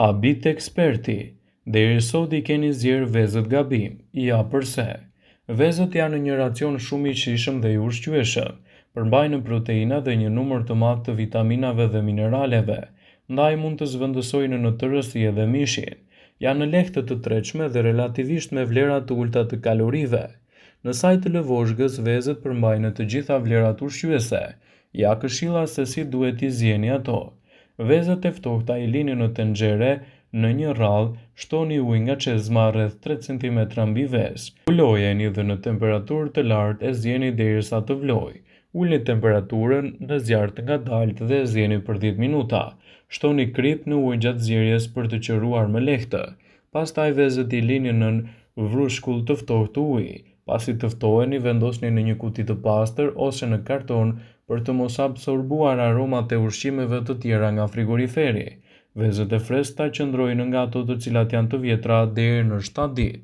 Habit eksperti. Deri sot i keni zgjerë vezët gabim. Ja përse. Vezët janë një racion shumë i shijshëm dhe i ushqyeshëm. Përmbajnë proteina dhe një numër të madh të vitaminave dhe mineraleve, ndaj mund të zvendësojnë në tërësi edhe mishin. Janë lehtë të tretshme dhe relativisht me vlera të ulta të kalorive. Në sajt të lëvozhgës, vezët përmbajnë të gjitha vlerat ushqyese. Ja këshilla se si duhet i zjeni ato. Vezët e ftohta i lini në tenxhere në një rradh, shtoni ujë nga çezma rreth 3 cm mbi vezë. Ulojeni dhe në temperaturë të lartë e zjeni derisa të vlojë. Ulni temperaturën në zjarr të ngadaltë dhe e zjeni për 10 minuta. Shtoni krip në ujë gjatë zjerjes për të qëruar më lehtë. Pastaj vezët i lini nën vrushkull të ftohtë të ujit. Pasi të ftoheni, vendosni në një kuti të pastër ose në karton për të mos absorbuar aromat e ushqimeve të tjera nga frigoriferi. Vezët e freskëta qëndrojnë nga ato të cilat janë të vjetra deri në 7 ditë.